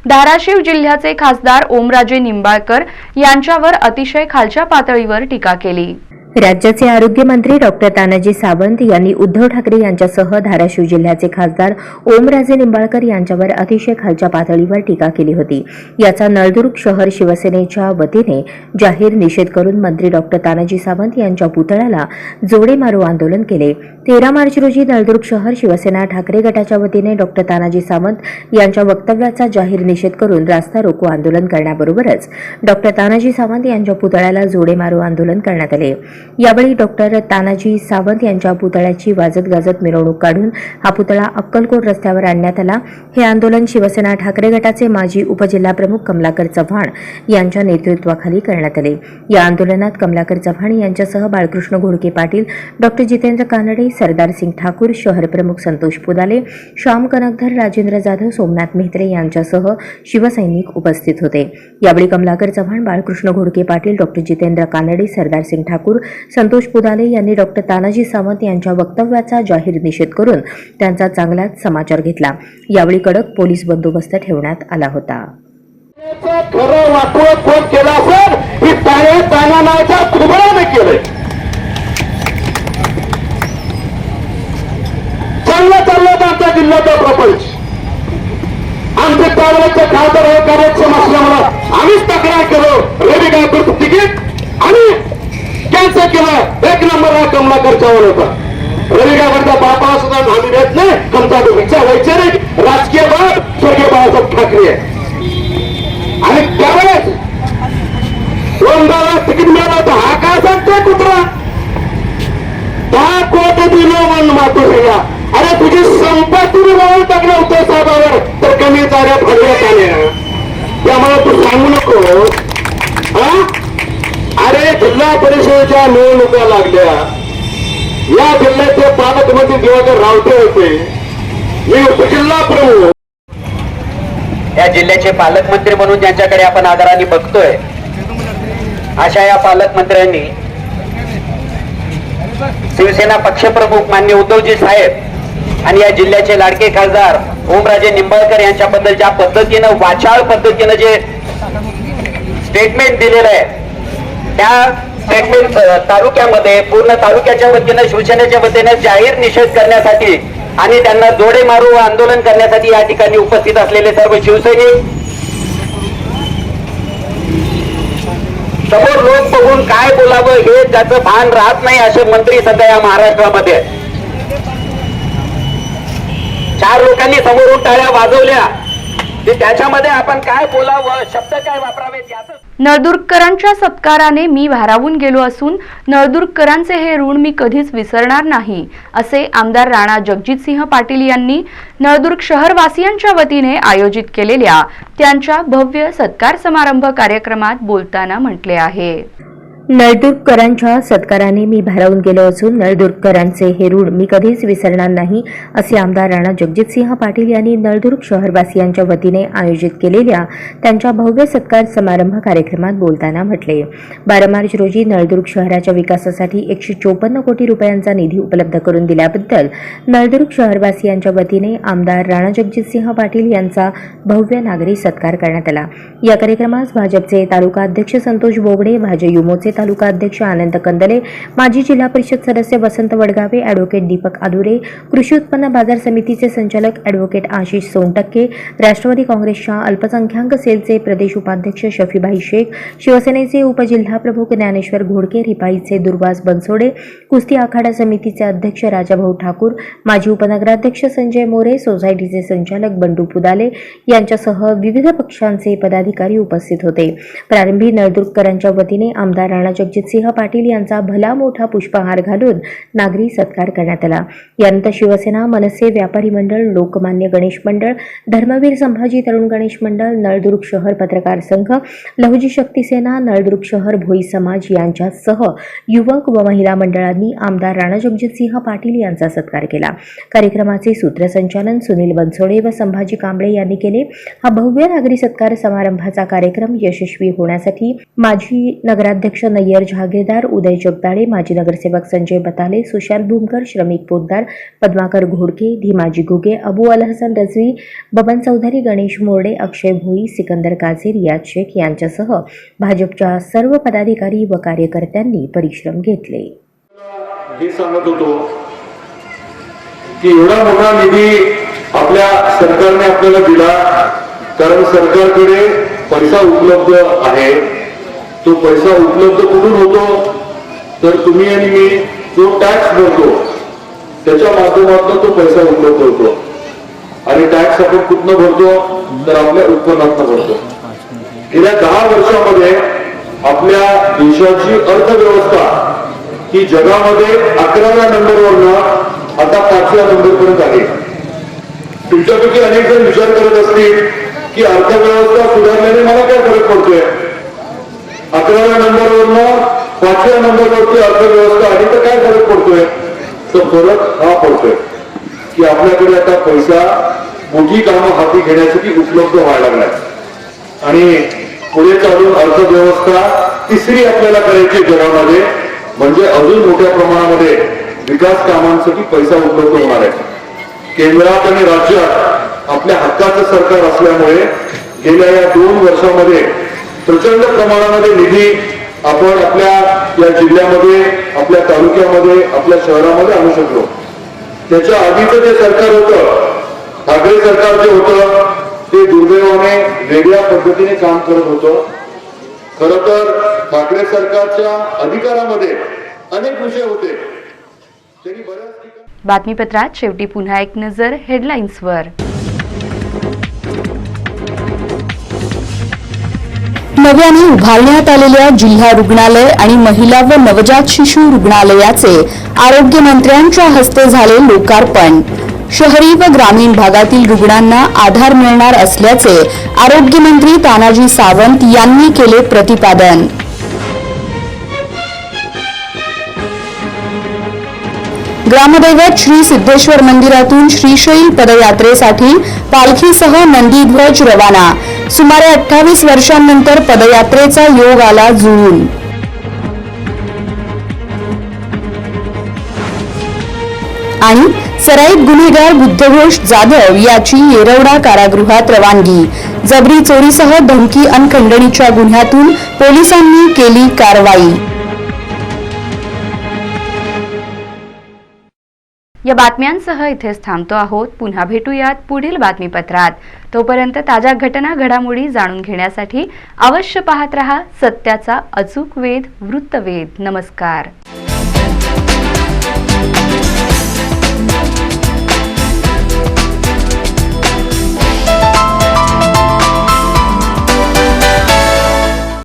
धाराशिव जिल्ह्याचे खासदार ओमराजे निंबाळकर यांच्यावर अतिशय खालच्या पातळीवर टीका केली. राज्याचे आरोग्यमंत्री डॉक्टर तानाजी सावंत यांनी उद्धव ठाकरे यांच्यासह धाराशिव जिल्ह्याचे खासदार ओमराजे निंबाळकर यांच्यावर अतिशय खालच्या पातळीवर टीका केली होती. याचा नळदुर्ग शहर शिवसेनेच्या वतीने जाहीर निषेध करून मंत्री डॉक्टर तानाजी सावंत यांच्या पुतळ्याला जोडे मारो आंदोलन केले. 13 मार्च रोजी नळदुर्ग शहर शिवसेना ठाकरे गटाच्या वतीने डॉक्टर तानाजी सावंत यांच्या वक्तव्याचा जाहीर निषेध करून रास्ता रोको आंदोलन करण्याबरोबरच डॉक्टर तानाजी सावंत यांच्या पुतळ्याला जोडे मारो आंदोलन करण्यात आले. यावेळी डॉक्टर तानाजी सावंत यांच्या पुतळ्याची वाजत गाजत मिरवणूक काढून हा पुतळा अक्कलकोट रस्त्यावर आणण्यात आला. हे आंदोलन शिवसेना ठाकरे गटाचे माजी उपजिल्हाप्रमुख कमलाकर चव्हाण यांच्या नेतृत्वाखाली करण्यात आले. या आंदोलनात कमलाकर चव्हाण यांच्यासह बाळकृष्ण घोडके पाटील, डॉक्टर जितेंद्र कानडे, सरदार सिंग ठाकूर, शहर प्रमुख संतोष पुदाले, श्याम कनकधर, राजेंद्र जाधव, सोमनाथ मेहत्रे यांच्यासह शिवसैनिक उपस्थित होते. यावेळी कमलाकर चव्हाण, बाळकृष्ण घोडके पाटील, डॉक्टर जितेंद्र कानडे, सरदार सिंग ठाकूर, संतोष पुदाले यांनी डॉक्टर तानाजी सावंत यांच्या वक्तव्याचा जाहीर निषेध करून त्यांचा चांगलाच समाचार घेतला. यावेळी कडक पोलीस बंदोबस्त ठेवण्यात आला होता. खरं वाटवं कोण केलं असेल ही ताना नावाच्या कुबळाने केलंय. चाललं आमच्या जिल्ह्याचा प्रपंच. आमचे त्यावेळेचे खासदार हे कार्यक्षम असल्यामुळे आम्हीच तक्रार केलो. रवी गायकवाड तिकीट आणि कॅन्सल केलं. 1 नंबरला कमलाकर चव्हाण होता. रवी गायकवाडच्या बापाला सुद्धा आम्ही देत नाही. आमचा विचार वैचारिक राजकीय बाब स्वर्गीय बाळासाहेब ठाकरे आहे. आणि त्यावेळेस दोनदाला तिकीट मिळालं होतं. हा काय सांगतोय कुत्रा? 10 कोटी दिलो मन मातो भैया. अरे तुझी संपत्ती वाळून टाकलं होतं साहेबावर तर कमी चाऱ्या फडव्यात आल्या. त्यामुळे तू सांगू नको. अरे जिल्हा परिषदेच्या निवडणुका लागल्या. या जिल्ह्याचे पालकमंत्री दिवाकर रावते होते. मी उपजिल्हा प्रमुख. या जिल्ह्याचे पालकमंत्री म्हणून ज्यांच्याकडे आपण आदराने बघतोय अशा या पालकमंत्र्यांनी शिवसेना पक्षप्रमुख मान्य उद्धवजी साहेब आणि या जिल्ह्याचे लाडके खासदार ओमराजे निंबाळकर यांच्याबद्दल ज्या पद्धतीनं वाचाळ पद्धतीनं जे स्टेटमेंट दिलेलं आहे त्या स्टेटमेंट तालुक्यामध्ये पूर्ण तालुक्याच्या वतीनं शिवसेनेच्या वतीनं जाहीर निषेध करण्यासाठी आणि त्यांना जोडे मारू आंदोलन करण्यासाठी या ठिकाणी उपस्थित असलेले सर्व शिवसैनिक समोर लोक बघून काय बोलावं हे त्याचं भान राहत नाही असे मंत्री सध्या या महाराष्ट्रामध्ये. 4 लोकांनी समोरून टाळ्या वाजवल्या की त्याच्यामध्ये आपण काय बोलावं, शब्द काय वापरावेत याचं. नळदुर्गकरांच्या सत्काराने मी भारावून गेलो असून नळदुर्गकरांचे हे ऋण मी कधीच विसरणार नाही असे आमदार राणा जगजितसिंह पाटील यांनी नळदुर्ग शहरवासियांच्या वतीने आयोजित केलेल्या त्यांच्या भव्य सत्कार समारंभ कार्यक्रमात बोलताना म्हटले आहे. नळदुर्गकरांच्या सत्काराने मी भारावून गेलो असून नळदुर्गकरांचे हे ऋण मी कधीच विसरणार नाही असे आमदार राणा जगजितसिंह पाटील यांनी नळदुर्ग शहरवासियांच्या वतीने आयोजित केलेल्या त्यांच्या भव्य सत्कार समारंभ कार्यक्रमात बोलताना म्हटले. 12 मार्च रोजी नळदुर्ग शहराच्या विकासासाठी 154 कोटी रुपयांचा निधी उपलब्ध करून दिल्याबद्दल नळदुर्ग शहरवासियांच्या वतीने आमदार राणा जगजितसिंह पाटील यांचा भव्य नागरी सत्कार करण्यात आला. या कार्यक्रमास भाजपचे तालुका अध्यक्ष संतोष बोबडे, भाजयुमोचे तालुका अध्यक्ष आनंद कंदले, माजी जिल्हा परिषद सदस्य वसंत वडगावे, ॲडव्होकेट दीपक आदुरे, कृषी उत्पन्न बाजार समितीचे संचालक ॲडव्होकेट आशिष सोनटक्के, राष्ट्रवादी काँग्रेसच्या अल्पसंख्याक सेलचे प्रदेश उपाध्यक्ष शफीभाई शेख, शिवसेनेचे उपजिल्हाप्रमुख ज्ञानेश्वर घोडके, रिपाईचे दुर्वास बनसोडे, कुस्ती आखाडा समितीचे अध्यक्ष राजाभाऊ ठाकूर, माजी उपनगराध्यक्ष संजय मोरे, सोसायटीचे संचालक बंडू पुदाले यांच्यासह विविध पक्षांचे पदाधिकारी उपस्थित होते. प्रारंभी नळदुर्गकरांच्या वतीने आमदार राणा जगजितसिंह पाटील यांचा भला मोठा पुष्पहार घालून नागरी सत्कार करण्यात आला. यानंतर शिवसेना, मनसे व्यापारी मंडळ, लोकमान्य गणेश मंडळ, धर्मवीर संभाजी तरुण गणेश मंडळ, नळदुर्ग शहर पत्रकार संघ, लहुजी शक्ती सेना, नळदुर्ग शहर भोई समाज यांच्यासह युवक व महिला मंडळांनी आमदार राणा जगजितसिंह पाटील यांचा सत्कार केला. कार्यक्रमाचे सूत्रसंचालन सुनील बनसोडे व संभाजी कांबळे यांनी केले. हा भव्य नागरी सत्कार समारंभाचा कार्यक्रम यशस्वी होण्यासाठी माजी नगराध्यक्ष नय्यर जहागीरदार, उदय जगदाळे, माजी नगरसेवक संजय बताले, सुशांत भूमकर, श्रमिक पोद्दार, पद्माकर घोडके, धीमाजी घुगे, अबू अल हसन रजवी, बबन चौधरी, गणेश मोरडे, अक्षय भोई, सिकंदर काझी, रियाज शेख यांच्यासह भाजपच्या सर्व पदाधिकारी व कार्यकर्त्यांनी परिश्रम घेतले. हे सांगत होतो की एवढा मोठा निधी आपल्या सरकारने आपल्याला दिला, कारण सरकारकडे पैसा उपलब्ध आहे. तो पैसा उपलब्ध कुठून होतो, तर तुम्ही आणि मी जो टॅक्स भरतो त्याच्या माध्यमातून तो पैसा उपलब्ध होतो. आणि टॅक्स आपण कुठनं भरतो, तर आपल्या उत्पन्नातनं भरतो. गेल्या 10 वर्षामध्ये आपल्या देशाची अर्थव्यवस्था ही जगामध्ये 11व्या नंबरवरनं आता 5व्या नंबरपर्यंत आहे. तुमच्यापैकी अनेक जण विचार करत असतील की अर्थव्यवस्था सुधारल्याने मला काय फरक पडतोय. 11व्या नंबरवरनं 5व्या नंबरवरती अर्थव्यवस्था आली तर काय फरक पडतोय. तर फरक हा पडतोय की आपल्याकडे आता पैसा मोठी कामं हाती घेण्यासाठी उपलब्ध व्हायला लागलाय. आणि पुढे चालून अर्थव्यवस्था तिसरी आपल्याला करायची जगामध्ये, म्हणजे अजून मोठ्या प्रमाणामध्ये विकास कामांसाठी पैसा उपलब्ध होणार आहे. केंद्रात आणि राज्यात आपल्या हक्काचं सरकार असल्यामुळे गेल्या या 2 वर्षामध्ये प्रचंड प्रमाणामध्ये निधी आपण आपल्या या जिल्ह्यामध्ये, आपल्या तालुक्यामध्ये, आपल्या शहरामध्ये आणू शकलो. त्याच्या आधीचं जे सरकार होतं, ठाकरे सरकार जे होतं, ते दुर्दैवाने वेगळ्या पद्धतीने काम करत होतं. खरं तर ठाकरे सरकारच्या अधिकारामध्ये अनेक विषय होते. त्यांनी बऱ्याच ठिकाणी बातमीपत्रात शेवटी पुन्हा एक नजर हेडलाईन्सवर. नव्याने उभारण्यात आलेल्या जिल्हा रुग्णालय आणि महिला व नवजात शिशु रुग्णालयाचे आरोग्यमंत्र्यांच्या हस्ते झाले लोकार्पण. शहरी व ग्रामीण भागातील रुग्णांना आधार मिळणार असल्याचे आरोग्यमंत्री तानाजी सावंत यांनी केले प्रतिपादन. ग्रामदैवत श्री सिद्धेश्वर मंदिरातून श्रीशैल पदयात्रेसाठी पालखीसह नंदीध्वज रवाना. सुमारे 28 वर्षांनंतर पदयात्रेचा योग आला जुळून. आणि सराईत गुन्हेगार बुद्धघोष जाधव याची येरवडा कारागृहात रवानगी. जबरी चोरीसह धमकी अन खंडणीच्या गुन्ह्यातून पोलिसांनी केली कारवाई. या बातम्यांसह इथेच थांबतो आहोत. पुन्हा भेटूयात पुढील बातमीपत्रात. तोपर्यंत ताज्या घटना घडामोडी जाणून घेण्यासाठी अवश्य पाहत रहा सत्याचा अचूक वेध वृत्तवेध. नमस्कार.